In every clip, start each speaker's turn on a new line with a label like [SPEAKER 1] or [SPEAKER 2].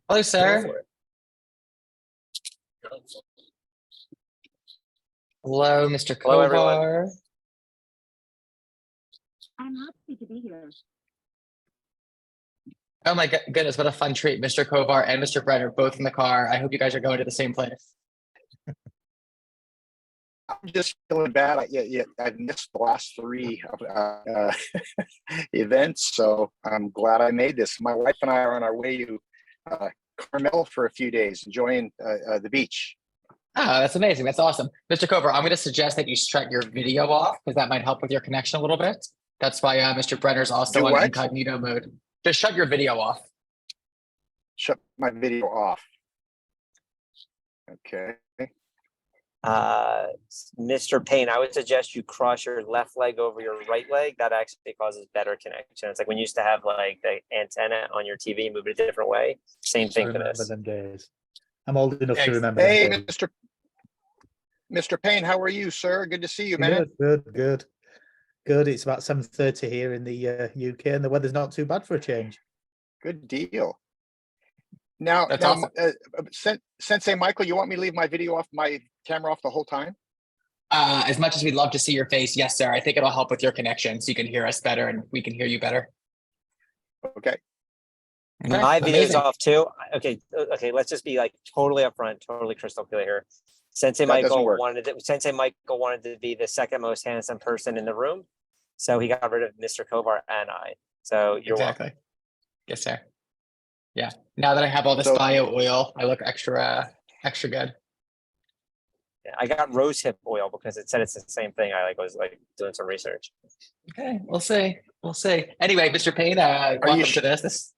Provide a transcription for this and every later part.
[SPEAKER 1] Hello,
[SPEAKER 2] Go
[SPEAKER 1] sir.
[SPEAKER 2] for it.
[SPEAKER 1] Hello, Mr.
[SPEAKER 2] Hello, everyone.
[SPEAKER 1] Kovar.
[SPEAKER 3] I'm happy to be here.
[SPEAKER 1] Oh my goodness, what a fun treat. Mr. Kovar and Mr. Brenner both in the car. I hope you guys are going to the same place.
[SPEAKER 4] I'm just feeling bad. I've missed the last three events, so I'm glad I made this. My wife and I are on our way to Carmel for a few days, enjoying the beach.
[SPEAKER 1] Oh, that's amazing. That's awesome. Mr. Kovar, I'm going to suggest that you shut your video off because that might help with your connection a little bit. That's why Mr. Brenner's also
[SPEAKER 4] Do
[SPEAKER 1] on
[SPEAKER 4] what?
[SPEAKER 1] incognito mode. Just shut your video off.
[SPEAKER 4] Shut my video off. Okay.
[SPEAKER 2] Mr. Payne, I would suggest you cross your left leg over your right leg. That actually causes better connection. It's like when you used to have like the antenna on your TV, move it a different way. Same thing for
[SPEAKER 5] remember
[SPEAKER 2] this.
[SPEAKER 5] them days. I'm old enough to remember
[SPEAKER 4] Hey,
[SPEAKER 5] them days.
[SPEAKER 4] Mr. Payne, how are you, sir? Good to see you, man.
[SPEAKER 5] Good. It's about 7:30 here in the UK, and the weather's not too bad for a change.
[SPEAKER 4] Good deal. Now,
[SPEAKER 1] That's awesome.
[SPEAKER 4] Sensei Michael, you want me to leave my camera off the whole time?
[SPEAKER 1] As much as we'd love to see your face, yes, sir. I think it'll help with your connection so you can hear us better and we can hear you better.
[SPEAKER 4] Okay.
[SPEAKER 2] My video's
[SPEAKER 1] Amazing.
[SPEAKER 2] off too. Okay. Let's just be like totally upfront, totally crystal clear here. Sensei
[SPEAKER 4] That doesn't
[SPEAKER 2] Michael
[SPEAKER 4] work.
[SPEAKER 2] wanted to be the second most handsome person in the room, so he got rid of Mr. Kovar and I. So you're welcome.
[SPEAKER 1] Exactly. Yes, sir. Yeah. Now that I have all this bio oil, I look extra good.
[SPEAKER 2] Yeah, I got rose hip oil because it said it's the same thing. I was doing some research.
[SPEAKER 1] Okay, we'll see. Anyway, Mr. Payne, welcome to this.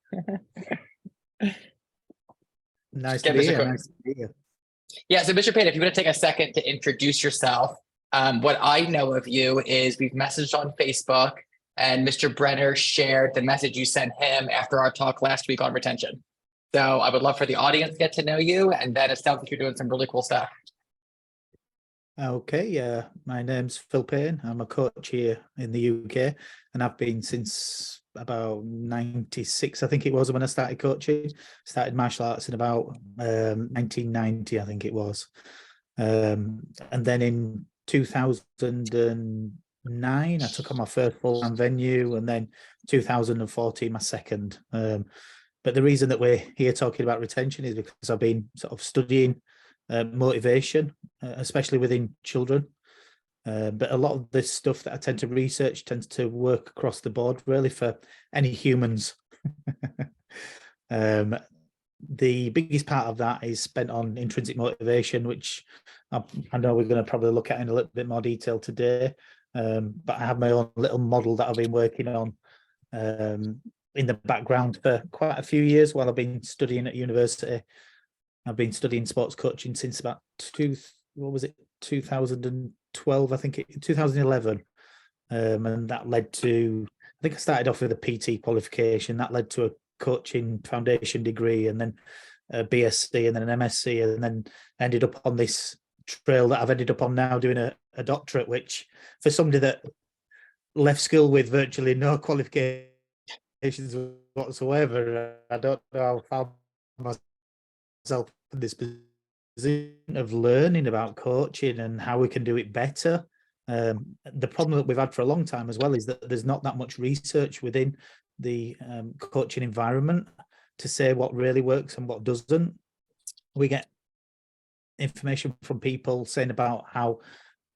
[SPEAKER 5] Nice
[SPEAKER 1] Yeah,
[SPEAKER 5] to be
[SPEAKER 1] Mr.
[SPEAKER 5] here.
[SPEAKER 1] Cook.
[SPEAKER 5] Nice to be here.
[SPEAKER 1] Yeah, so Mr. Payne, if you want to take a second to introduce yourself, what I know of you is we've messaged on Facebook and Mr. Brenner shared the message you sent him after our talk last week on retention. So I would love for the audience to get to know you, and then it sounds like you're doing some really cool stuff.
[SPEAKER 5] Okay, my name's Phil Payne. I'm a coach here in the UK, and I've been since about 96, I think it was, when I started coaching. Started martial arts in about 1990, I think it was. And then in 2009, I took on my first full-time venue, and then 2014, my second. But the reason that we're here talking about retention is because I've been sort of studying motivation, especially within children. But a lot of this stuff that I tend to research tends to work across the board, really, for any humans. The biggest part of that is spent on intrinsic motivation, which I know we're going to probably look at in a little bit more detail today. But I have my own little model that I've been working on in the background for quite a few years while I've been studying at university. I've been studying sports coaching since about 2012, I think 2011. And that led to, I think I started off with a PT qualification. That led to a coaching foundation degree, and then a BSc, and then an MSc, and then ended up on this trail that I've ended up on now, doing a doctorate, which for somebody that left school with virtually no qualifications whatsoever, I don't know how I found myself in this position of learning about coaching and how we can do it better. The problem that we've had for a long time as well is that there's not that much research within the coaching environment to say what really works and what doesn't. We get information from people saying about how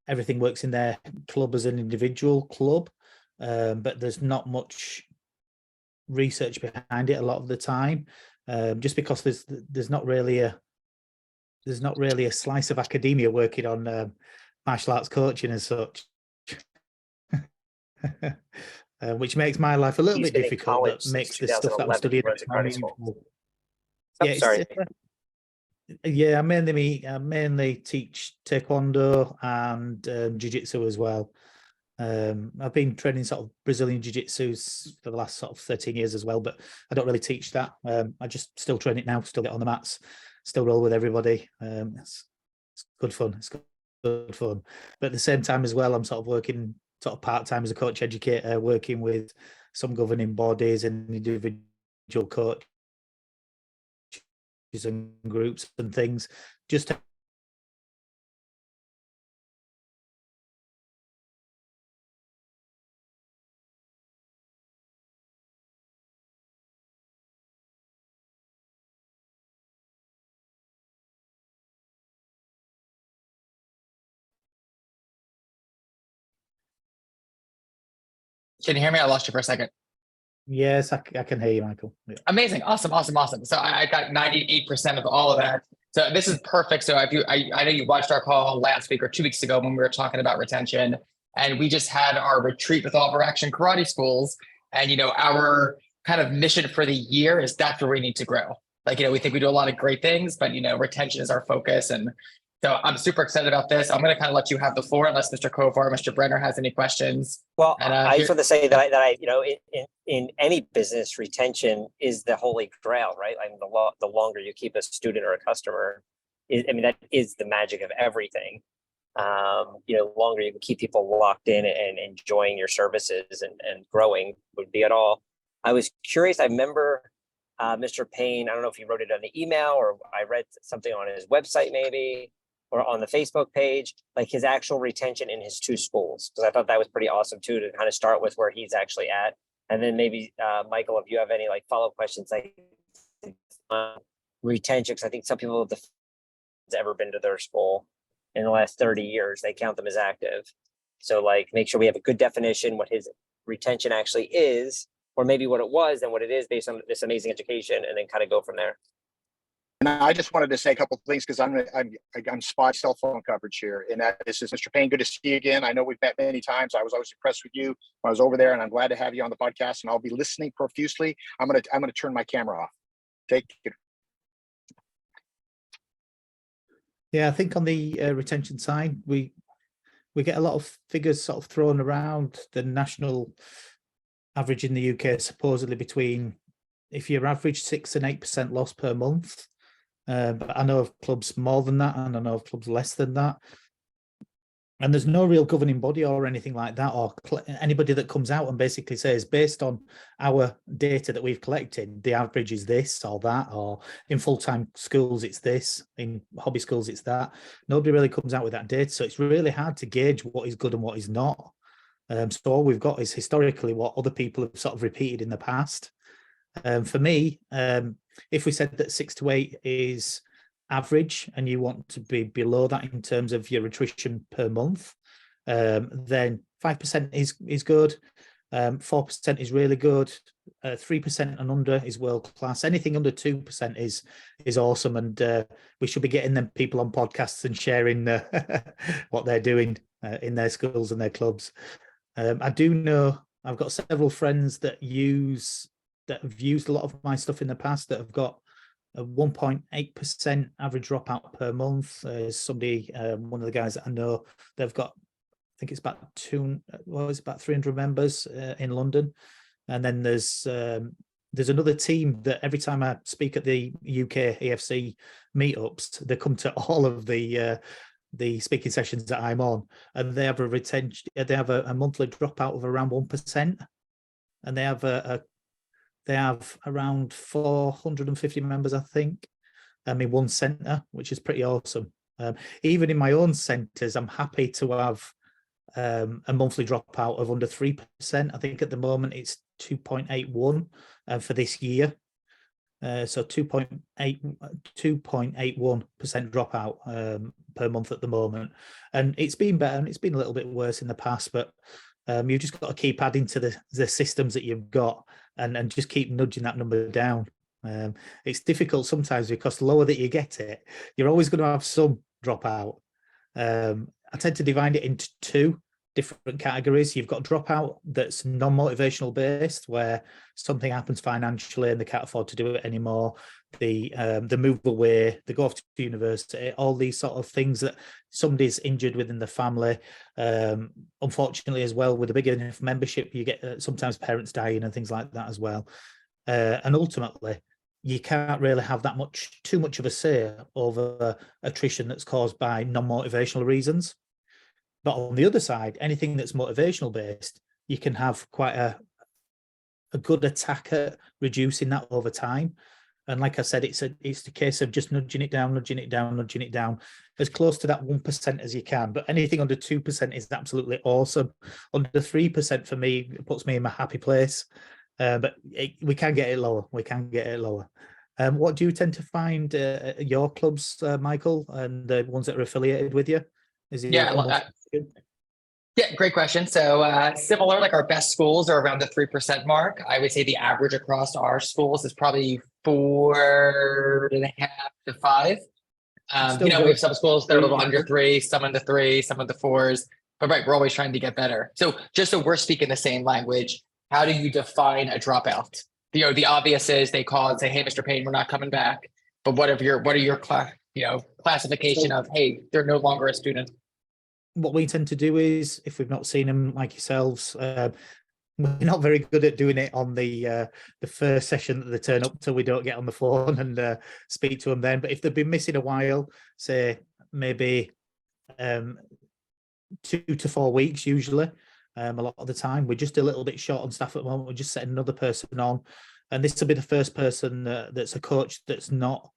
[SPEAKER 5] everything works in their club as an individual club, but there's not much research behind it a lot of the time, just because there's not really a slice of academia working on martial arts coaching as such. Which makes my life a little bit difficult. That makes the stuff that I'm studying more meaningful.
[SPEAKER 2] Yeah, sorry.
[SPEAKER 5] I mainly teach taekwondo and jiu-jitsu as well. I've been training sort of Brazilian jiu-jitsu for the last sort of 13 years as well, but I don't really teach that. I just still train it now, still get on the mats, still roll with everybody. It's good fun. It's good fun. But at the same time as well, I'm sort of working sort of part-time as a coach educator, working with some governing bodies and individual coaches and groups and things, just to
[SPEAKER 1] Can you hear me? I lost you for a second.
[SPEAKER 5] yes, I can hear you, Michael. Yeah.
[SPEAKER 1] Amazing. Awesome. So I got 98% of all of that. So this is perfect. So if you, I know you watched our call last week or 2 weeks ago when we were talking about retention, and we just had our retreat with all of our action karate schools. And, our kind of mission for the year is that's where we need to grow. Like, we think we do a lot of great things, but, retention is our focus. And so I'm super excited about this. I'm going to kind of let you have the floor unless Mr. Kovar, Mr. Brenner has any questions.
[SPEAKER 2] Well,
[SPEAKER 1] And,
[SPEAKER 2] I just want to say that in any business, retention is the holy grail, right? I mean, the longer you keep a student or a customer, that is the magic of everything. Longer you can keep people locked in and enjoying your services and growing would be at all. I was curious. I remember Mr. Payne. I don't know if he wrote it on the email or I read something on his website, maybe, or on the Facebook page, like his actual retention in his 2 schools, because I thought that was pretty awesome too, to kind of start with where he's actually at. And then maybe Michael, if you have any like follow-up questions, like retention, because I think some people have ever been to their school in the last 30 years, they count them as active. So like, make sure we have a good definition, what his retention actually is, or maybe what it was and what it is based on this amazing education, and then kind of go from there.
[SPEAKER 4] And I just wanted to say a couple of things because I'm spot cell phone coverage here. And this is Mr. Payne. Good to see you again. I know we've met many times. I was always impressed with you when I was over there, and I'm glad to have you on the podcast. And I'll be listening profusely. I'm gonna turn my camera off. Take it.
[SPEAKER 5] Yeah, I think on the retention side, we get a lot of figures sort of thrown around. The national average in the UK supposedly between, if you're average 6 and 8% loss per month. But I know of clubs more than that, and I know of clubs less than that. And there's no real governing body or anything like that, or anybody that comes out and basically says, based on our data that we've collected, the average is this or that, or in full-time schools, it's this, in hobby schools, it's that. Nobody really comes out with that data. So it's really hard to gauge what is good and what is not. So all we've got is historically what other people have sort of repeated in the past. For me, if we said that 6 to 8 is average and you want to be below that in terms of your attrition per month, then 5% is good, 4% is really good, 3% and under is world class. Anything under 2% is awesome, and we should be getting them people on podcasts and sharing what they're doing in their schools and their clubs. I do know I've got several friends that have used a lot of my stuff in the past that have got a 1.8% average dropout per month. Somebody, one of the guys that I know, they've got, I think it's about 300 members in London. And then there's another team that every time I speak at the UK EFC meetups, they come to all of the speaking sessions that I'm on, and they have a retention, they have a monthly dropout of around 1%, and they have around 450 members, I think, in one centre, which is pretty awesome. Even in my own centres, I'm happy to have a monthly dropout of under 3%. I think at the moment it's 2.81 for this year. So 2.81% dropout per month at the moment. And it's been better, and it's been a little bit worse in the past, but you've just got to keep adding to the systems that you've got and just keep nudging that number down. It's difficult sometimes because the lower that you get it, you're always going to have some dropout. I tend to divide it into 2 different categories. You've got dropout that's non-motivational based, where something happens financially and they can't afford to do it anymore. They move away, they go off to university, all these sort of things that somebody's injured within the family. Unfortunately, as well, with a big enough membership, you get sometimes parents dying and things like that as well. And ultimately, you can't really have too much of a say over attrition that's caused by non-motivational reasons. But on the other side, anything that's motivational based, you can have quite a good attack at reducing that over time. And like I said, it's the case of just nudging it down, as close to that 1% as you can. But anything under 2% is absolutely awesome. Under 3% for me, it puts me in my happy place. But we can get it lower. What do you tend to find at your clubs, Michael, and the ones that are affiliated with you? Is it
[SPEAKER 1] Yeah, well, yeah, great question. So similar, like our best schools are around the 3% mark. I would say the average across our schools is probably 4.5 to 5.
[SPEAKER 5] Still
[SPEAKER 1] We
[SPEAKER 5] good.
[SPEAKER 1] have some schools that are a little
[SPEAKER 5] Yeah.
[SPEAKER 1] under 3, some in the 3, some in the 4s. But right, we're always trying to get better. So just so we're speaking the same language, how do you define a dropout? The obvious is they call and say, "Hey, Mr. Payne, we're not coming back." But what are your classification of, "Hey, they're no longer a student"?
[SPEAKER 5] What we tend to do is, if we've not seen them like yourselves, we're not very good at doing it on the first session that they turn up till we don't get on the phone and speak to them then. But if they've been missing a while, say maybe 2 to 4 weeks, usually, a lot of the time, we're just a little bit short on staff at the moment. We're just setting another person on, and this will be the first person that's a coach that's not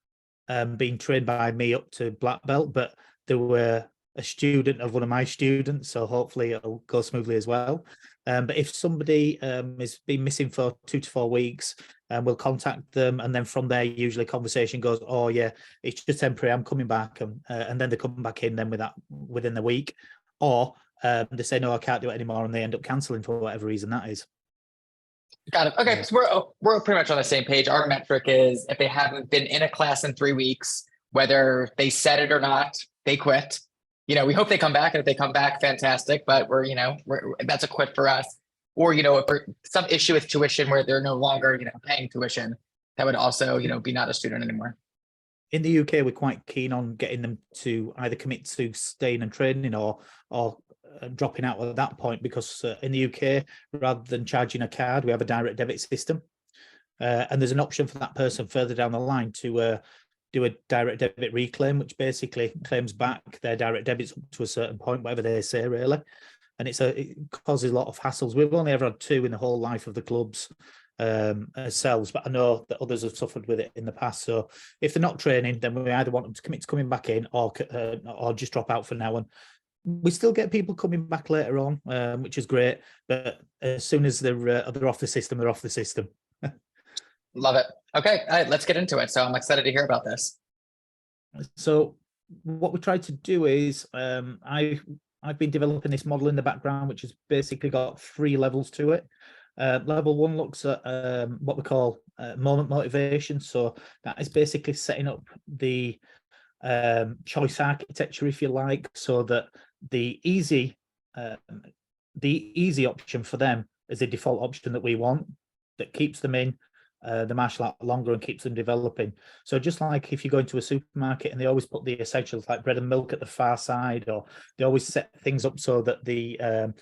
[SPEAKER 5] being trained by me up to black belt, but they were a student of one of my students, so hopefully it'll go smoothly as well. But if somebody has been missing for 2 to 4 weeks, we'll contact them, and then from there, usually conversation goes, "Oh yeah, it's just temporary. I'm coming back," and then they come back in then within the week, or they say, "No, I can't do it anymore," and they end up cancelling for whatever reason that is.
[SPEAKER 1] Got it. Okay, so we're pretty much on the same page. Our metric is if they haven't been in a class in 3 weeks, whether they said it or not, they quit. We hope they come back, and if they come back, fantastic. But that's a quit for us. Or if some issue with tuition where they're no longer paying tuition, that would also be not a student anymore.
[SPEAKER 5] In the UK, we're quite keen on getting them to either commit to staying and training or dropping out at that point, because in the UK, rather than charging a card, we have a direct debit system, and there's an option for that person further down the line to do a direct debit reclaim, which basically claims back their direct debits up to a certain point, whatever they say, really. And it causes a lot of hassles. We've only ever had 2 in the whole life of the clubs ourselves, but I know that others have suffered with it in the past. So if they're not training, then we either want them to commit to coming back in or just drop out for now. And we still get people coming back later on, which is great. But as soon as they're off the system, they're off the system.
[SPEAKER 1] Love it. Okay, all right, let's get into it. So I'm excited to hear about this.
[SPEAKER 5] So what we tried to do is I've been developing this model in the background, which has basically got 3 levels to it. Level 1 looks at what we call moment motivation. So that is basically setting up the choice architecture, if you like, so that the easy option for them is the default option that we want, that keeps them in the martial art longer and keeps them developing. So just like if you go into a supermarket and they always put the essentials like bread and milk at the far side, or they always set things up so that the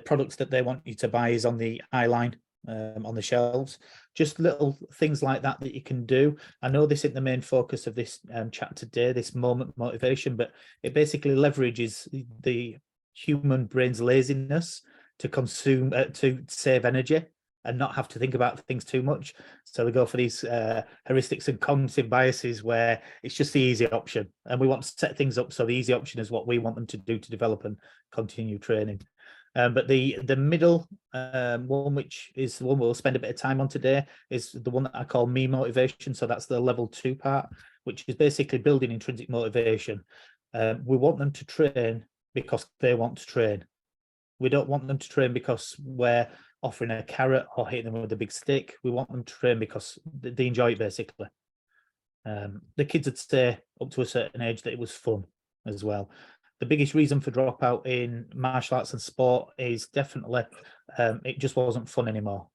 [SPEAKER 5] products that they want you to buy is on the eye line on the shelves. Just little things like that you can do. I know this isn't the main focus of this chat today, this moment motivation, but it basically leverages the human brain's laziness to consume, to save energy and not have to think about things too much. So we go for these heuristics and cognitive biases where it's just the easy option. And we want to set things up so the easy option is what we want them to do to develop and continue training. But the middle one, which is the one we'll spend a bit of time on today, is the one that I call me motivation. So that's the level 2 part, which is basically building intrinsic motivation. We want them to train because they want to train. We don't want them to train because we're offering a carrot or hitting them with a big stick. We want them to train because they enjoy it, basically. The kids would say up to a certain age that it was fun as well. The biggest reason for dropout in martial arts and sport is definitely it just wasn't fun anymore.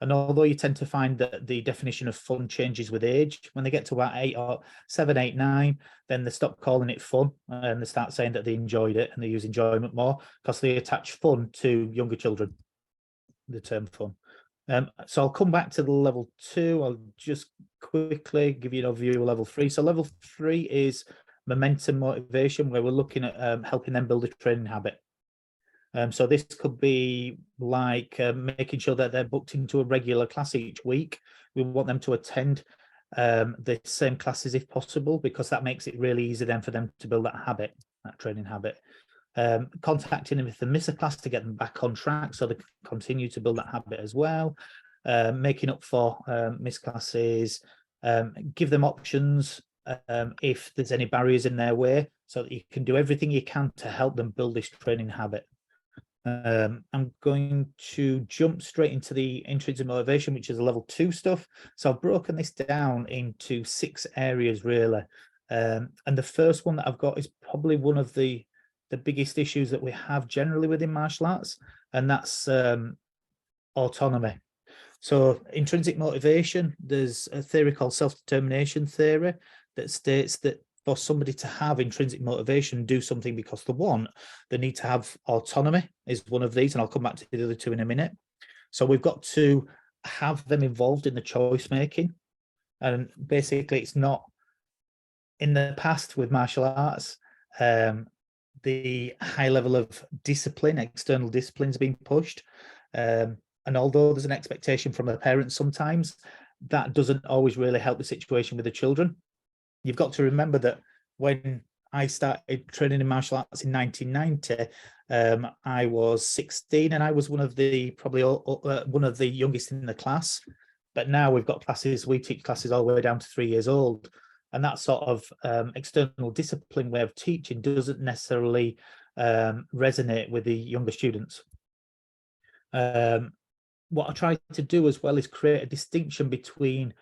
[SPEAKER 5] And although you tend to find that the definition of fun changes with age, when they get to about 7, 8, 9, then they stop calling it fun and they start saying that they enjoyed it, and they use enjoyment more because they attach fun to younger children, the term fun. So I'll come back to the level 2. I'll just quickly give you an overview of level 3. So level 3 is momentum motivation, where we're looking at helping them build a training habit. So this could be like making sure that they're booked into a regular class each week. We want them to attend the same classes if possible, because that makes it really easy then for them to build that habit, that training habit. Contacting them if they miss a class to get them back on track so they can continue to build that habit as well. Making up for missed classes, give them options if there's any barriers in their way, so that you can do everything you can to help them build this training habit. I'm going to jump straight into the intrinsic motivation, which is a level 2 stuff. So I've broken this down into 6 areas really. And the first one that I've got is probably one of the biggest issues that we have generally within martial arts, and that's autonomy. So intrinsic motivation, there's a theory called self-determination theory that states that for somebody to have intrinsic motivation, do something because they want, they need to have autonomy is one of these, and I'll come back to the other 2 in a minute. So we've got to have them involved in the choice making. And basically it's not, in the past with martial arts, the high level of discipline, external discipline is being pushed. And although there's an expectation from the parents sometimes, that doesn't always really help the situation with the children. You've got to remember that when I started training in martial arts in 1990, I was 16 and I was one of the one of the youngest in the class. But now we've got classes, we teach classes all the way down to 3 years old. And that sort of external discipline way of teaching doesn't necessarily resonate with the younger students. What I try to do as well is create a distinction between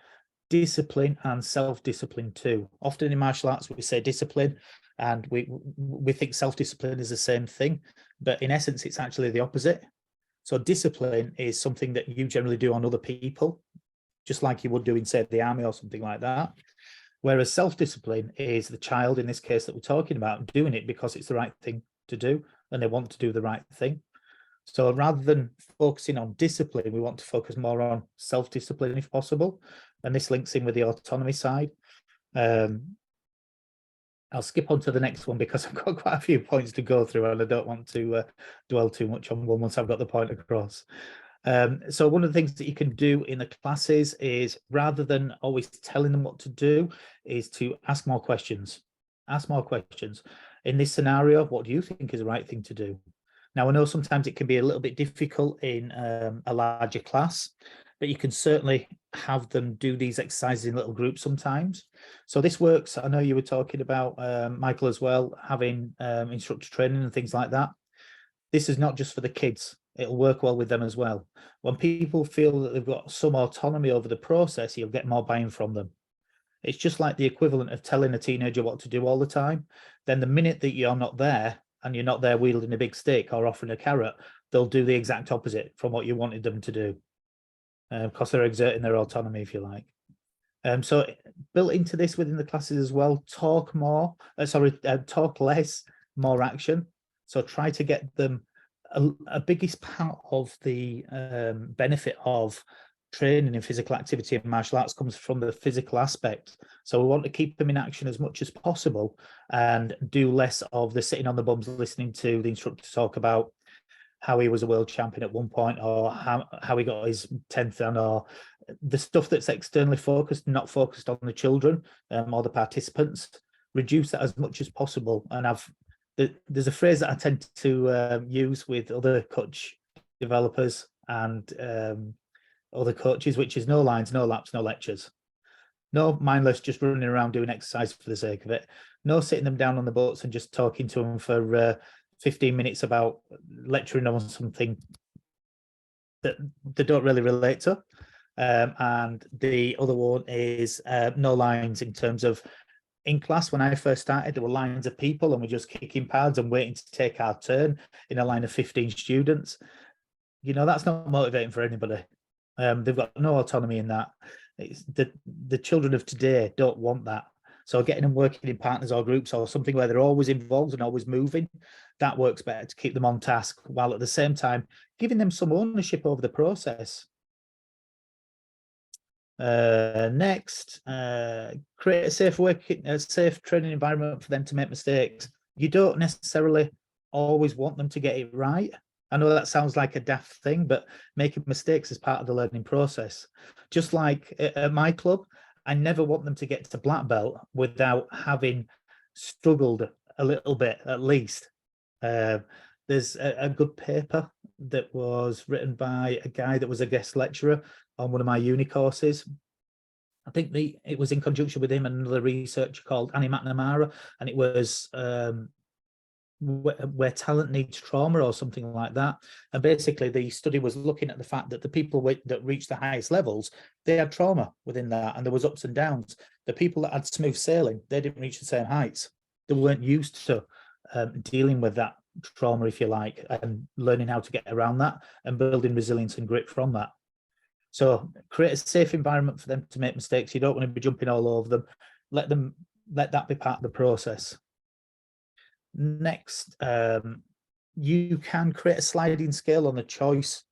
[SPEAKER 5] discipline and self-discipline too. Often in martial arts we say discipline and we think self-discipline is the same thing, but in essence it's actually the opposite. So discipline is something that you generally do on other people, just like you would do in, say, the army or something like that. Whereas self-discipline is the child, in this case that we're talking about, doing it because it's the right thing to do and they want to do the right thing. So rather than focusing on discipline, we want to focus more on self-discipline if possible. And this links in with the autonomy side. I'll skip on to the next one because I've got quite a few points to go through and I don't want to dwell too much on one once I've got the point across. So one of the things that you can do in the classes is, rather than always telling them what to do, is to ask more questions. Ask more questions. In this scenario, what do you think is the right thing to do? Now, I know sometimes it can be a little bit difficult in a larger class, but you can certainly have them do these exercises in little groups sometimes. So this works. I know you were talking about, Michael, as well, having instructor training and things like that. This is not just for the kids. It'll work well with them as well. When people feel that they've got some autonomy over the process, you'll get more buy-in from them. It's just like the equivalent of telling a teenager what to do all the time. Then the minute that you're not there, and you're not there wielding a big stick or offering a carrot, they'll do the exact opposite from what you wanted them to do, because they're exerting their autonomy, if you like. So built into this within the classes as well, talk more, talk less, more action. So try to get them a biggest part of the benefit of training in physical activity and martial arts comes from the physical aspect. So we want to keep them in action as much as possible and do less of the sitting on the bums listening to the instructor talk about how he was a world champion at one point, or how he got his 10th dan, or the stuff that's externally focused, not focused on the children or the participants. Reduce that as much as possible. And there's a phrase that I tend to use with other coach developers and other coaches, which is no lines, no laps, no lectures. No mindless just running around doing exercise for the sake of it. No sitting them down on the butts and just talking to them for 15 minutes about lecturing on something that they don't really relate to. And the other one is no lines, in terms of, in class when I first started, there were lines of people and we're just kicking pads and waiting to take our turn in a line of 15 students. You know, that's not motivating for anybody. They've got no autonomy in that. It's the children of today don't want that. So getting them working in partners or groups or something where they're always involved and always moving, that works better to keep them on task, while at the same time giving them some ownership over the process. Next, create a safe training environment for them to make mistakes. You don't necessarily always want them to get it right. I know that sounds like a daft thing, but making mistakes is part of the learning process. Just like at my club, I never want them to get to black belt without having struggled a little bit at least. There's a good paper that was written by a guy that was a guest lecturer on one of my uni courses. I think it was in conjunction with him and another researcher called Annie McNamara, and it was where talent needs trauma or something like that. And basically the study was looking at the fact that the people that reached the highest levels, they had trauma within that, and there was ups and downs. The people that had smooth sailing, they didn't reach the same heights. They weren't used to dealing with that trauma, if you like, and learning how to get around that and building resilience and grit from that. So create a safe environment for them to make mistakes. You don't want to be jumping all over them. Let that be part of the process. Next, you can create a sliding scale on the choice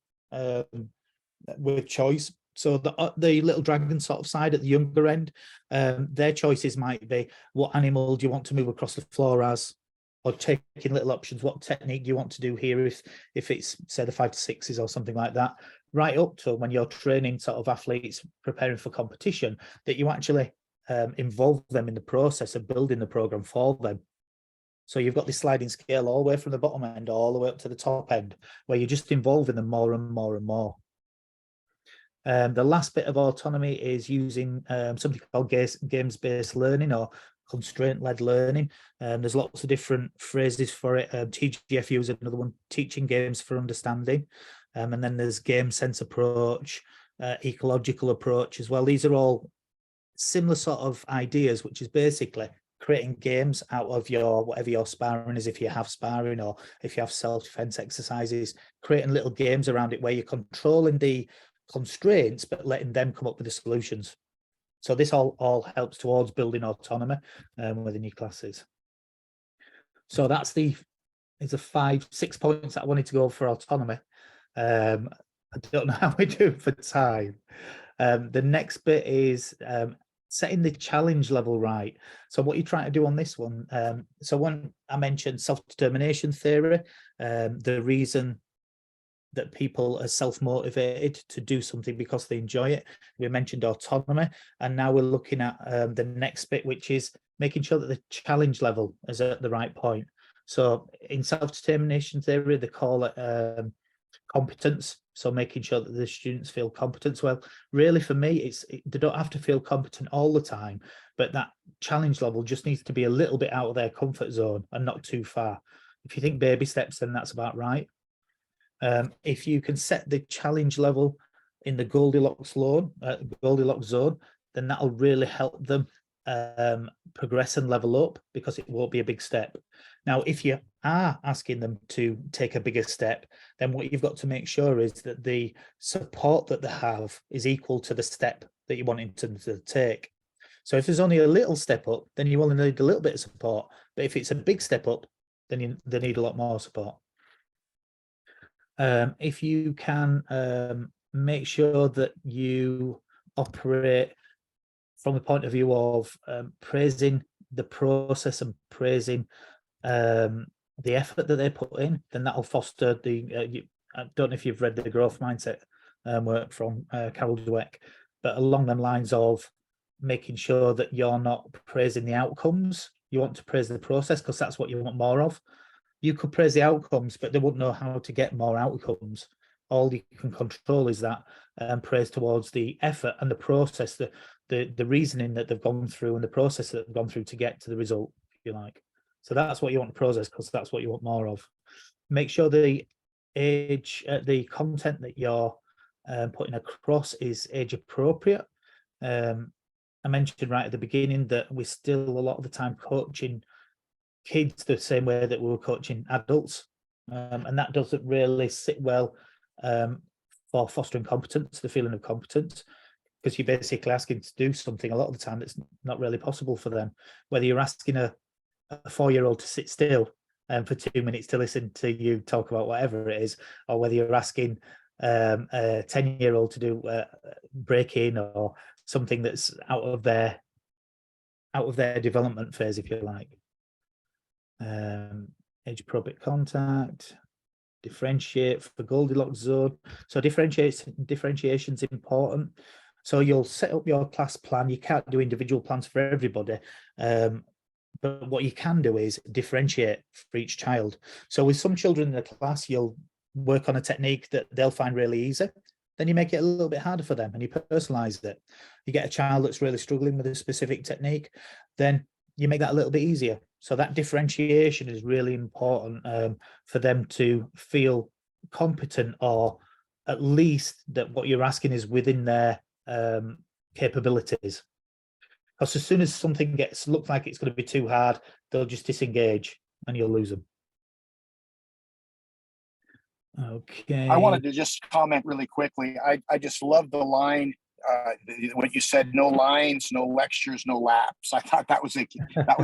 [SPEAKER 5] with choice. So the little dragon sort of side at the younger end, their choices might be, what animal do you want to move across the floor as? Or taking little options, what technique do you want to do here if it's, say, the 5 to 6s or something like that, right up to when you're training sort of athletes preparing for competition, that you actually involve them in the process of building the program for them. So you've got this sliding scale all the way from the bottom end all the way up to the top end, where you're just involving them more and more and more. The last bit of autonomy is using something called games-based learning or constraint-led learning. There's lots of different phrases for it. TGFU is another one, teaching games for understanding. And then there's game sense approach, ecological approach as well. These are all similar sort of ideas, which is basically creating games out of your whatever your sparring is, if you have sparring or if you have self-defense exercises, creating little games around it where you're controlling the constraints but letting them come up with the solutions. So this all helps towards building autonomy within your classes. So that's the 5-6 points that I wanted to go for autonomy. I don't know how we do for time. The next bit is setting the challenge level right. So what you're trying to do on this one, so when I mentioned self-determination theory, the reason that people are self-motivated to do something because they enjoy it, we mentioned autonomy, and now we're looking at the next bit, which is making sure that the challenge level is at the right point. So in self-determination theory, they call it competence. So making sure that the students feel competent. Well, really for me, they don't have to feel competent all the time, but that challenge level just needs to be a little bit out of their comfort zone and not too far. If you think baby steps, then that's about right. If you can set the challenge level in the Goldilocks zone, then that'll really help them progress and level up, because it won't be a big step. Now, if you are asking them to take a bigger step, then what you've got to make sure is that the support that they have is equal to the step that you want them to take. So if there's only a little step up, then you only need a little bit of support. But if it's a big step up, then they need a lot more support. If you can make sure that you operate from the point of view of praising the process and praising the effort that they put in, then that'll foster the, I don't know if you've read the growth mindset work from Carol Dweck, but along them lines of making sure that you're not praising the outcomes. You want to praise the process, because that's what you want more of. You could praise the outcomes, but they wouldn't know how to get more outcomes. All you can control is that praise towards the effort and the process, the reasoning that they've gone through and the process that they've gone through to get to the result, if you like. So that's what you want to process, because that's what you want more of. Make sure the the content that you're putting across is age appropriate. I mentioned right at the beginning that we're still a lot of the time coaching kids the same way that we were coaching adults, and that doesn't really sit well for fostering competence, the feeling of competence, because you're basically asking to do something a lot of the time that's not really possible for them. Whether you're asking a 4-year-old to sit still for 2 minutes to listen to you talk about whatever it is, or whether you're asking a 10-year-old to do break-in or something that's out of their development phase, if you like. Age appropriate contact, differentiate for Goldilocks zone. So differentiation is important. So you'll set up your class plan. You can't do individual plans for everybody. But what you can do is differentiate for each child. So with some children in the class, you'll work on a technique that they'll find really easy. Then you make it a little bit harder for them and you personalize it. You get a child that's really struggling with a specific technique, then you make that a little bit easier. So that differentiation is really important for them to feel competent, or at least that what you're asking is within their capabilities. Because as soon as something looks like it's going to be too hard, they'll just disengage and you'll lose them. Okay.
[SPEAKER 4] I wanted to just comment really quickly. I just love the line, what you said, no lines, no lectures, no laps. I thought that was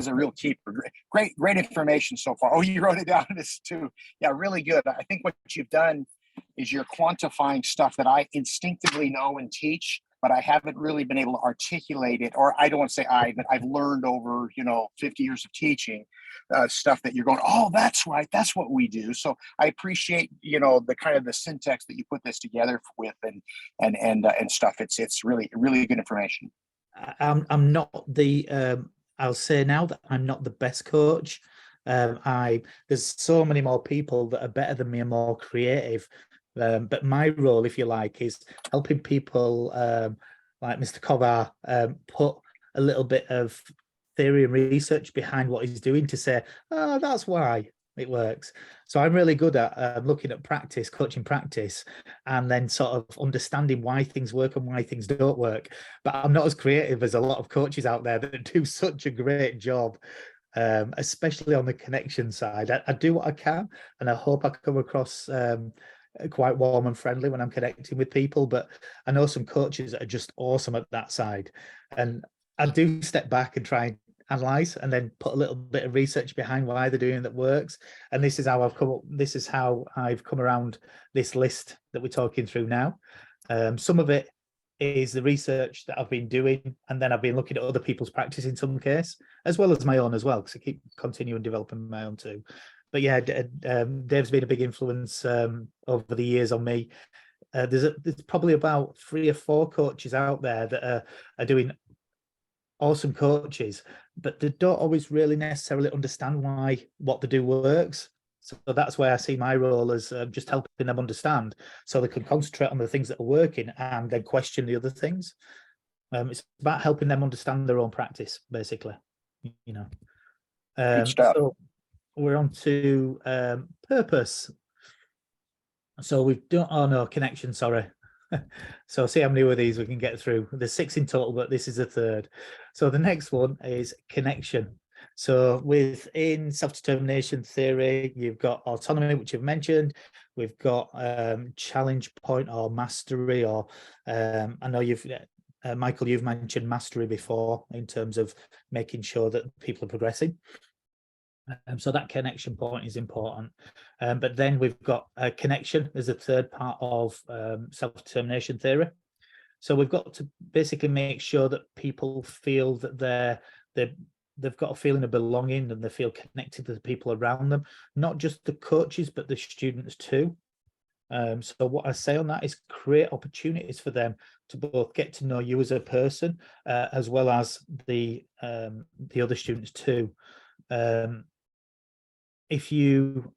[SPEAKER 4] a real keeper. Great information so far. Oh, you wrote it down this too. Yeah, really good. I think what you've done is you're quantifying stuff that I instinctively know and teach, but I haven't really been able to articulate it, or I don't want to say but I've learned over, 50 years of teaching stuff that you're going, oh, that's right. That's what we do. So I appreciate, the kind of the syntax that you put this together with and stuff. It's really, really good information.
[SPEAKER 5] I'm not I'll say now that I'm not the best coach. There's so many more people that are better than me and more creative. But my role, if you like, is helping people like Mr. Kovar put a little bit of theory and research behind what he's doing to say, oh, that's why it works. So I'm really good at looking at practice, coaching practice, and then sort of understanding why things work and why things don't work. But I'm not as creative as a lot of coaches out there that do such a great job, especially on the connection side. I do what I can, and I hope I come across quite warm and friendly when I'm connecting with people, but I know some coaches that are just awesome at that side, and I do step back and try and analyze and then put a little bit of research behind why they're doing that works. And this is how I've come around this list that we're talking through now. Some of it is the research that I've been doing, and then I've been looking at other people's practice in some case, as well as my own as well, because I keep continuing developing my own too. But yeah, Dave's been a big influence over the years on me. There's probably about 3 or 4 coaches out there that are doing awesome coaches, but they don't always really necessarily understand why what they do works. So that's why I see my role as just helping them understand, so they can concentrate on the things that are working and then question the other things. It's about helping them understand their own practice, basically.
[SPEAKER 4] Good stuff.
[SPEAKER 5] So we're on to purpose. So we've done, connection, sorry. So see how many of these we can get through. There's 6 in total, but this is a third. So the next one is connection. So within self-determination theory, you've got autonomy, which you've mentioned. We've got challenge point or mastery, or I know Michael, you've mentioned mastery before in terms of making sure that people are progressing. So that connection point is important. But then we've got connection as a third part of self-determination theory. So we've got to basically make sure that people feel that they've got a feeling of belonging and they feel connected to the people around them, not just the coaches, but the students too. So what I say on that is create opportunities for them to both get to know you as a person, as well as the other students too. If you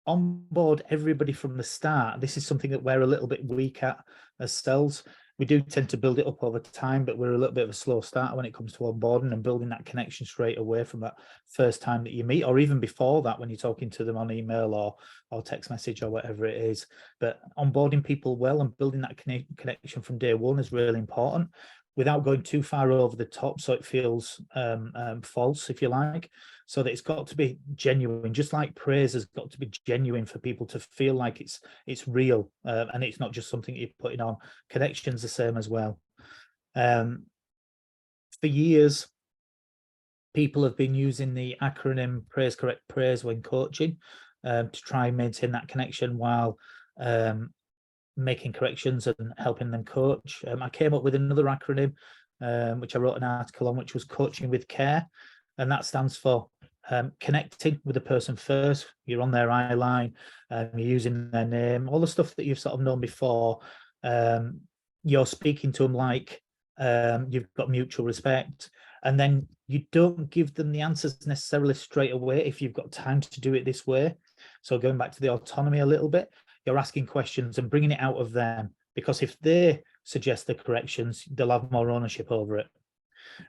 [SPEAKER 5] onboard everybody from the start, this is something that we're a little bit weak at as cells. We do tend to build it up over time, but we're a little bit of a slow starter when it comes to onboarding and building that connection straight away from that first time that you meet, or even before that when you're talking to them on email or text message or whatever it is. But onboarding people well and building that connection from day one is really important, without going too far over the top so it feels false, if you like. So that it's got to be genuine, just like praise has got to be genuine for people to feel like it's real, and it's not just something you're putting on. Connection's the same as well. For years, people have been using the acronym praise, correct, praise when coaching, to try and maintain that connection while making corrections and helping them coach. I came up with another acronym, which I wrote an article on, which was coaching with care. And that stands for connecting with the person first. You're on their eye line, you're using their name, all the stuff that you've sort of known before. you're speaking to them like you've got mutual respect, and then you don't give them the answers necessarily straight away if you've got time to do it this way. So going back to the autonomy a little bit, you're asking questions and bringing it out of them, because if they suggest the corrections, they'll have more ownership over it.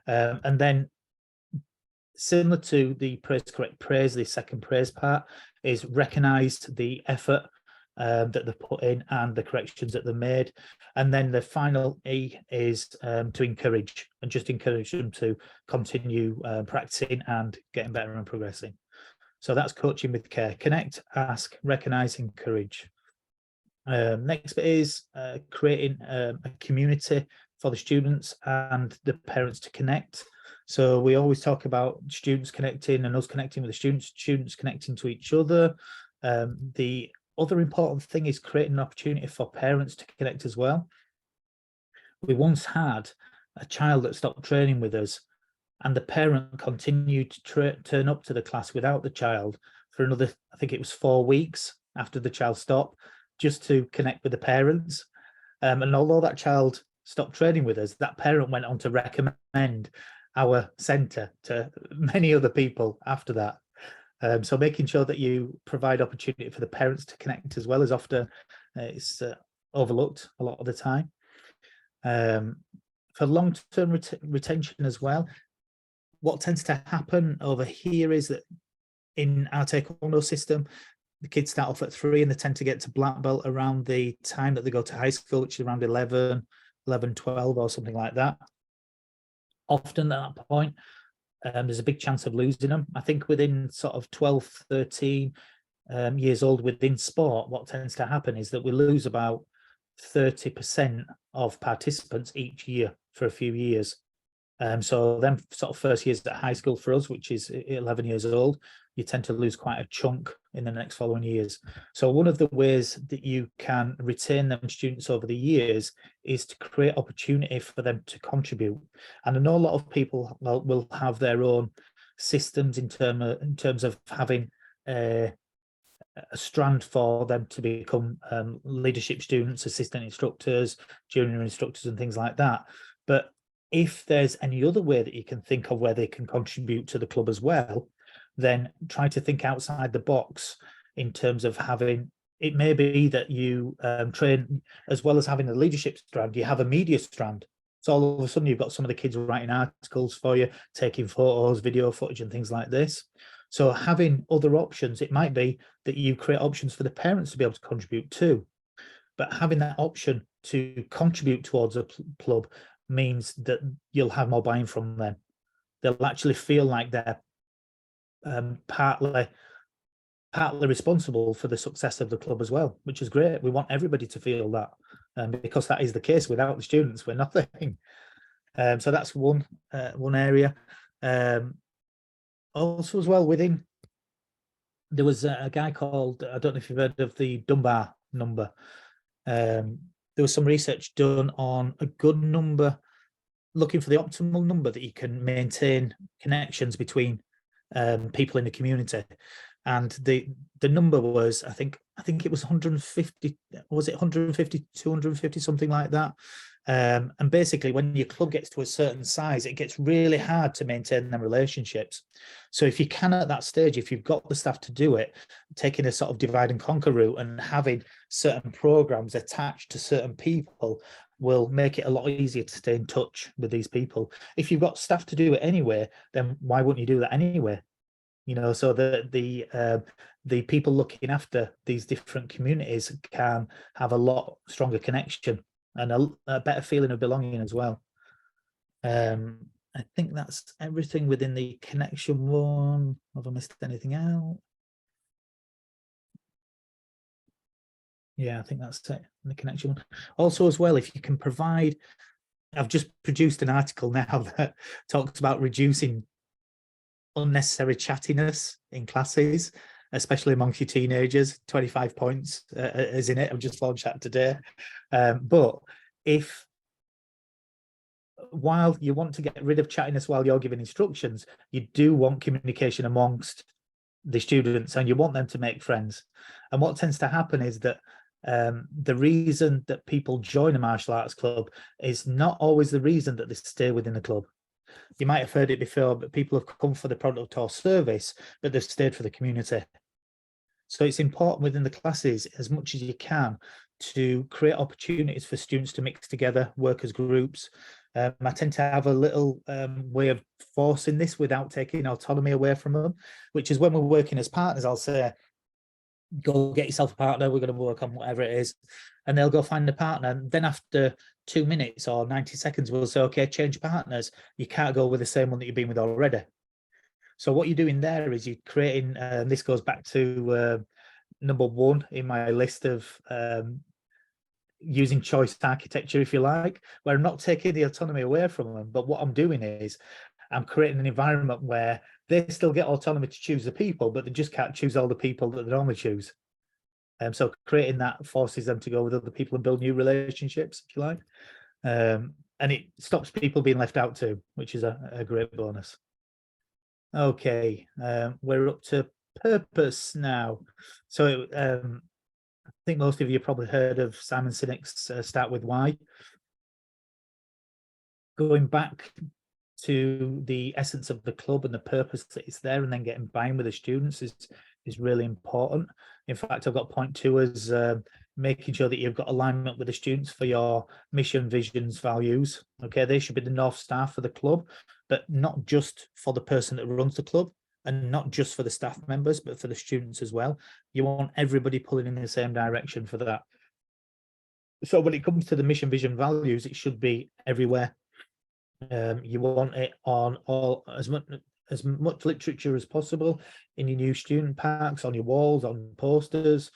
[SPEAKER 5] And then similar to the praise, correct, praise, the second praise part is recognize the effort that they've put in and the corrections that they've made. And then the final E is to encourage, and just encourage them to continue practicing and getting better and progressing. So that's coaching with care: connect, ask, recognize, encourage. Next bit is creating a community for the students and the parents to connect. So we always talk about students connecting and us connecting with the students connecting to each other. The other important thing is creating an opportunity for parents to connect as well. We once had a child that stopped training with us, and the parent continued to turn up to the class without the child for another, I think it was 4 weeks after the child stopped, just to connect with the parents. And although that child stopped training with us, that parent went on to recommend our centre to many other people after that. So making sure that you provide opportunity for the parents to connect as well is often it's overlooked a lot of the time. For long-term retention as well, what tends to happen over here is that in our taekwondo system, the kids start off at 3 and they tend to get to black belt around the time that they go to high school, which is around 11, 12 or something like that. Often at that point, there's a big chance of losing them. I think within sort of 12, 13 years old within sport, what tends to happen is that we lose about 30% of participants each year for a few years. So then sort of first years at high school for us, which is 11 years old, you tend to lose quite a chunk in the next following years. So one of the ways that you can retain them students over the years is to create opportunity for them to contribute. And I know a lot of people will have their own systems in terms of having a strand for them to become leadership students, assistant instructors, junior instructors and things like that. But if there's any other way that you can think of where they can contribute to the club as well, then try to think outside the box in terms of having, it may be that you train, as well as having a leadership strand, you have a media strand. So all of a sudden you've got some of the kids writing articles for you, taking photos, video footage and things like this. So having other options, it might be that you create options for the parents to be able to contribute too. But having that option to contribute towards a club means that you'll have more buy-in from them. They'll actually feel like they're partly responsible for the success of the club as well, which is great. We want everybody to feel that, because that is the case. Without the students, we're nothing. So that's one area. Also as well, within, there was a guy called, I don't know if you've heard of the Dunbar number. There was some research done on a good number, looking for the optimal number that you can maintain connections between people in the community. And the number was, I think it was 150, was it 150, 250, something like that. And basically when your club gets to a certain size, it gets really hard to maintain them relationships. So if you can at that stage, if you've got the staff to do it, taking a sort of divide and conquer route and having certain programs attached to certain people will make it a lot easier to stay in touch with these people. If you've got staff to do it anyway, then why wouldn't you do that anyway? You know, so the people looking after these different communities can have a lot stronger connection and a better feeling of belonging as well. I think that's everything within the connection one. Have I missed anything out? Yeah, I think that's it, the connection one. Also as well, if you can provide, I've just produced an article now that talks about reducing unnecessary chattiness in classes, especially amongst your teenagers. 25 points is in it. I've just launched that today. But if, while you want to get rid of chattiness while you're giving instructions, you do want communication amongst the students and you want them to make friends. And what tends to happen is that The reason that people join a martial arts club is not always the reason that they stay within the club. You might have heard it before, but people have come for the product or service, but they've stayed for the community. So it's important within the classes, as much as you can, to create opportunities for students to mix together, work as groups. I tend to have a little way of forcing this without taking autonomy away from them, which is when we're working as partners, I'll say, go get yourself a partner, we're going to work on whatever it is, and they'll go find a partner. And then after 2 minutes or 90 seconds, we'll say, okay, change partners. You can't go with the same one that you've been with already. So what you're doing there is you're creating, this goes back to number 1 in my list of using choice architecture, if you like, where I'm not taking the autonomy away from them, but what I'm doing is I'm creating an environment where they still get autonomy to choose the people, but they just can't choose all the people that they normally choose. So creating that forces them to go with other people and build new relationships, if you like. And it stops people being left out too, which is a great bonus. Okay, we're up to purpose now. So I think most of you probably heard of Simon Sinek's Start With Why. Going back to the essence of the club and the purpose that it's there, and then getting buy-in with the students is really important. In fact, I've got point 2 as making sure that you've got alignment with the students for your mission, visions, values. Okay, they should be the North Star for the club, but not just for the person that runs the club, and not just for the staff members, but for the students as well. You want everybody pulling in the same direction for that. So when it comes to the mission, vision, values, it should be everywhere. You want it on all as much literature as possible in your new student packs, on your walls, on posters,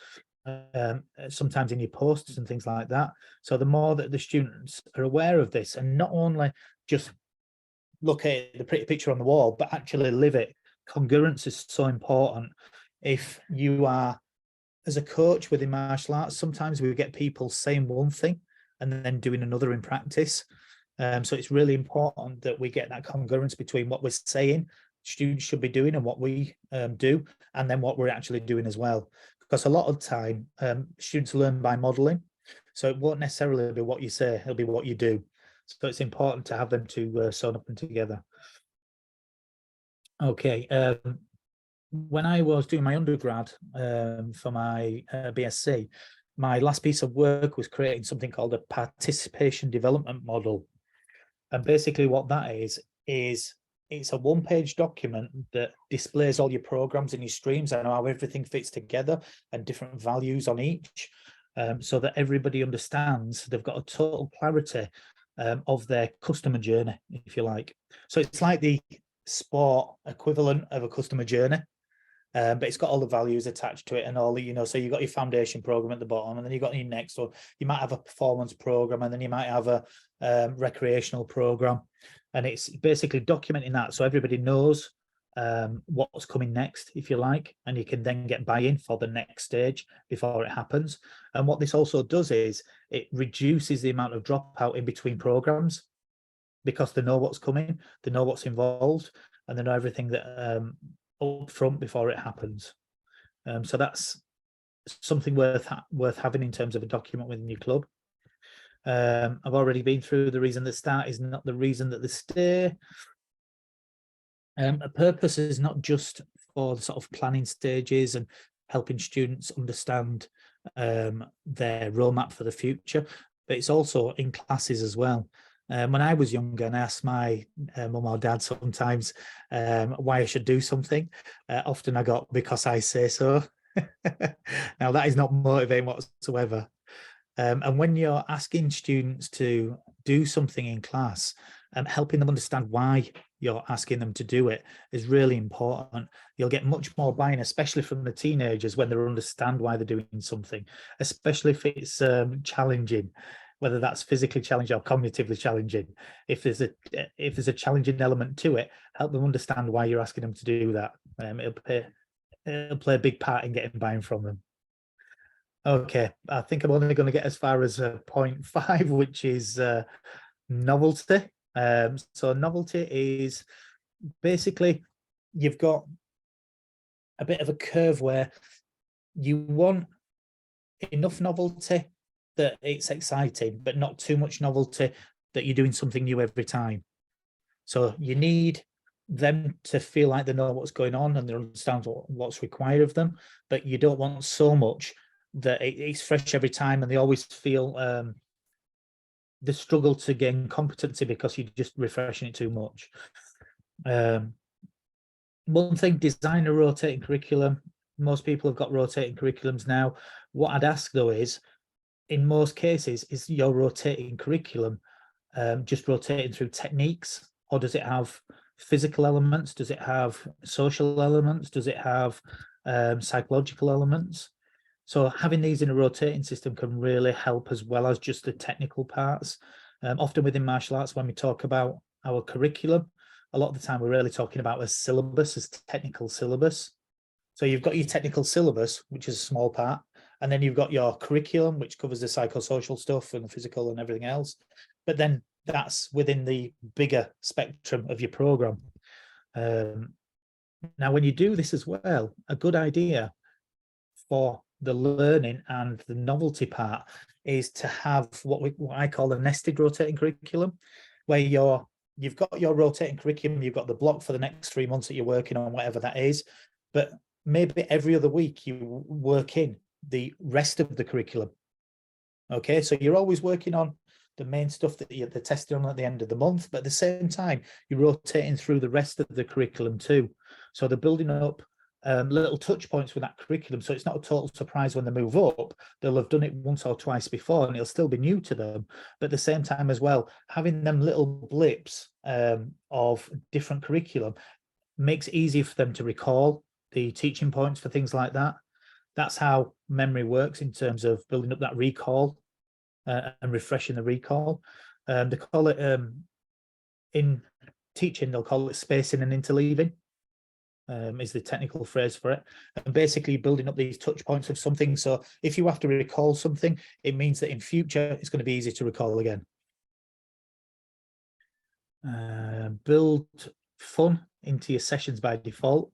[SPEAKER 5] sometimes in your posters and things like that. So the more that the students are aware of this, and not only just look at the pretty picture on the wall, but actually live it. Congruence is so important. If you are, as a coach within martial arts, sometimes we get people saying one thing and then doing another in practice. So it's really important that we get that congruence between what we're saying students should be doing and what we do, and then what we're actually doing as well. Because a lot of time, students learn by modeling. So it won't necessarily be what you say, it'll be what you do. So it's important to have them to sewn up and together. Okay, when I was doing my undergrad for my BSc, my last piece of work was creating something called a participation development model. And basically what that is it's a 1-page document that displays all your programs and your streams and how everything fits together and different values on each, so that everybody understands they've got a total clarity of their customer journey, if you like. So it's like the sport equivalent of a customer journey, but it's got all the values attached to it and all the, so you've got your foundation program at the bottom, and then you've got your next one. You might have a performance program, and then you might have a recreational program, and it's basically documenting that so everybody knows what's coming next, if you like, and you can then get buy-in for the next stage before it happens. And what this also does is it reduces the amount of dropout in between programs, because they know what's coming, they know what's involved, and they know everything that up front before it happens. So that's something worth having in terms of a document within your club. I've already been through the reason they start is not the reason that they stay. A purpose is not just for the sort of planning stages and helping students understand their roadmap for the future, but it's also in classes as well. When I was younger and I asked my mum or dad sometimes why I should do something, often I got, because I say so. Now that is not motivating whatsoever. And when you're asking students to do something in class, helping them understand why you're asking them to do it is really important. You'll get much more buy-in, especially from the teenagers, when they understand why they're doing something, especially if it's challenging, whether that's physically challenging or cognitively challenging. If there's a challenging element to it, help them understand why you're asking them to do that. It'll play a big part in getting buy-in from them. Okay, I think I'm only going to get as far as point 5, which is novelty. So novelty is basically, you've got a bit of a curve where you want enough novelty that it's exciting, but not too much novelty that you're doing something new every time. So you need them to feel like they know what's going on and they understand what's required of them, but you don't want so much that it's fresh every time and they always feel the struggle to gain competency because you're just refreshing it too much. One thing, design a rotating curriculum. Most people have got rotating curriculums now. What I'd ask though is, in most cases, is your rotating curriculum just rotating through techniques, or does it have physical elements? Does it have social elements? Does it have psychological elements? So having these in a rotating system can really help, as well as just the technical parts. Often within martial arts, when we talk about our curriculum, a lot of the time we're really talking about a syllabus, as technical syllabus. So you've got your technical syllabus, which is a small part, and then you've got your curriculum, which covers the psychosocial stuff and the physical and everything else. But then that's within the bigger spectrum of your program. Now, when you do this as well, a good idea for the learning and the novelty part is to have what I call a nested rotating curriculum, where you've got your rotating curriculum, you've got the block for the next 3 months that you're working on, whatever that is, but maybe every other week you work in the rest of the curriculum. Okay, so you're always working on the main stuff that you're testing on at the end of the month, but at the same time, you're rotating through the rest of the curriculum too. So they're building up little touch points with that curriculum. So it's not a total surprise when they move up. They'll have done it once or twice before and it'll still be new to them. But at the same time as well, having them little blips of different curriculum makes it easier for them to recall the teaching points for things like that. That's how memory works in terms of building up that recall and refreshing the recall. They call it, in teaching, they'll call it spacing and interleaving, is the technical phrase for it. And basically building up these touch points of something. So if you have to recall something, it means that in future, it's going to be easy to recall again. Build fun into your sessions by default.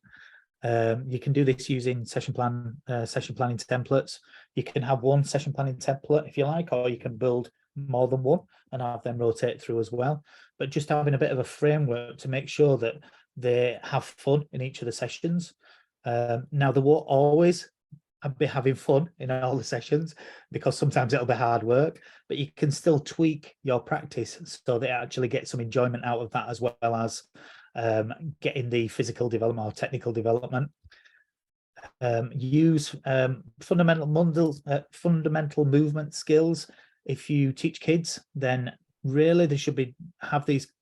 [SPEAKER 5] You can do this using session planning templates. You can have one session planning template if you like, or you can build more than one and have them rotate through as well. But just having a bit of a framework to make sure that they have fun in each of the sessions. Now, they won't always be having fun in all the sessions because sometimes it'll be hard work, but you can still tweak your practice so they actually get some enjoyment out of that, as well as getting the physical development or technical development. Use fundamental movement skills. If you teach kids, then really they should have these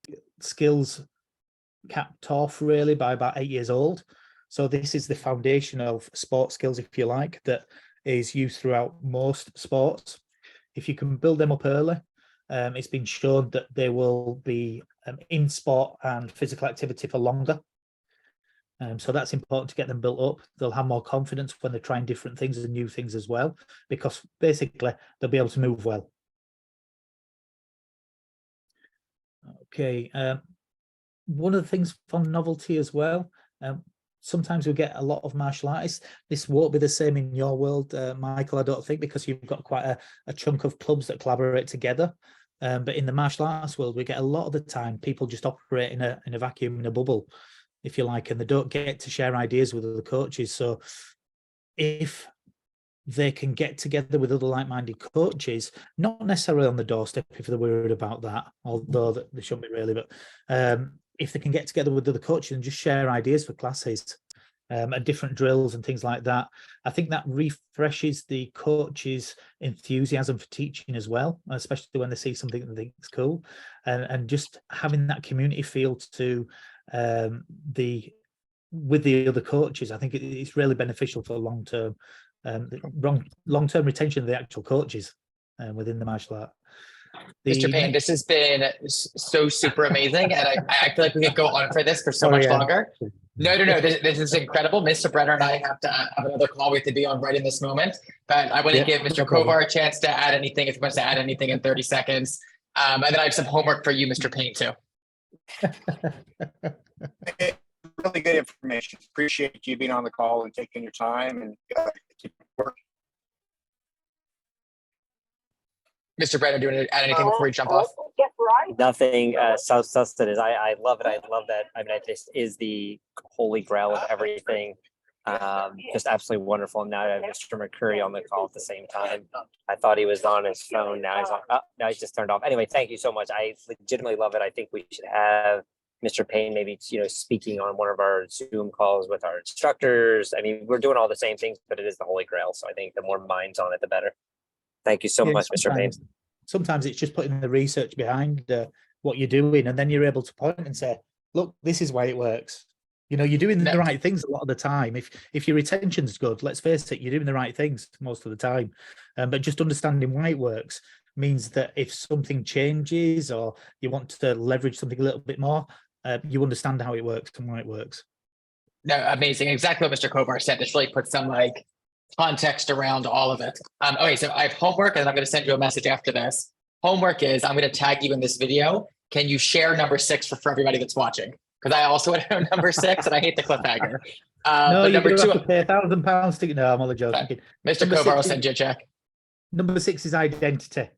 [SPEAKER 5] skills capped off really by about 8 years old. So this is the foundation of sport skills, if you like, that is used throughout most sports. If you can build them up early, it's been shown that they will be in sport and physical activity for longer. So that's important to get them built up. They'll have more confidence when they're trying different things and new things as well, because basically they'll be able to move well. Okay. One of the things for novelty as well, sometimes we get a lot of martial artists. This won't be the same in your world, Michael, I don't think, because you've got quite a chunk of clubs that collaborate together. But in the martial arts world, we get a lot of the time people just operate in a vacuum, in a bubble, if you like, and they don't get to share ideas with other coaches. So if they can get together with other like-minded coaches, not necessarily on the doorstep if they're worried about that, although they shouldn't be really, but if they can get together with other coaches and just share ideas for classes and different drills and things like that, I think that refreshes the coach's enthusiasm for teaching as well, especially when they see something that they think is cool, and just having that community feel to with the other coaches. I think it's really beneficial for long-term retention of the actual coaches within the martial art.
[SPEAKER 1] Mr. Payne, this has been so super amazing, and I feel like we could go on for this for so much longer. No, this is incredible. Mr. Brenner and I have to have another call. We have to be on right in this moment, but I want to give Mr. Kovar a chance to add anything, if he wants to add anything in 30 seconds. And then I have some homework for you, Mr. Payne, too.
[SPEAKER 4] Really good information. Appreciate you being on the call and taking your time and keep working.
[SPEAKER 1] Mr. Brenner, do you want to add anything before we jump off?
[SPEAKER 2] Nothing self-sustenance. I love it. I love that. I mean, this is the holy grail of everything. Just absolutely wonderful. Now I have Mr. McCurry on the call at the same time. I thought he was on his phone. Now he's on. Oh, now he's just turned off. Anyway, thank you so much. I legitimately love it. I think we should have Mr. Payne maybe, speaking on one of our Zoom calls with our instructors. I mean, we're doing all the same things, but it is the holy grail. So I think the more minds on it, the better. Thank you so much, Mr. Payne.
[SPEAKER 5] Sometimes it's just putting the research behind what you're doing, and then you're able to point and say, look, this is why it works. You're doing the right things a lot of the time. If your retention's good, let's face it, you're doing the right things most of the time. But just understanding why it works means that if something changes or you want to leverage something a little bit more, you understand how it works and why it works.
[SPEAKER 1] No, amazing. Exactly what Mr. Kovar said. This really puts some context around all of it. Okay, so I have homework, and I'm going to send you a message after this. Homework is I'm going to tag you in this video. Can you share number 6 for everybody that's watching? Because I also want to know number 6, and I hate the cliffhanger.
[SPEAKER 5] No,
[SPEAKER 1] but number 2,
[SPEAKER 5] have to pay £1,000 to. No, I'm only joking.
[SPEAKER 1] Mr. Kovar will send you a check.
[SPEAKER 5] Number 6 is identity.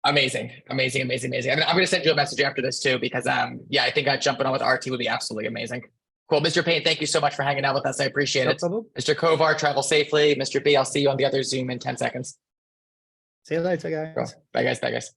[SPEAKER 1] Amazing. I'm going to send you a message after this too, because I think jumping on with RT would be absolutely amazing. Cool. Mr. Payne, thank you so much for hanging out with us. I appreciate it.
[SPEAKER 5] Problem.
[SPEAKER 1] Mr. Kovar, travel safely. Mr. B, I'll see you on the other Zoom in 10 seconds.
[SPEAKER 5] See you later, guys.
[SPEAKER 1] Cool. Bye, guys.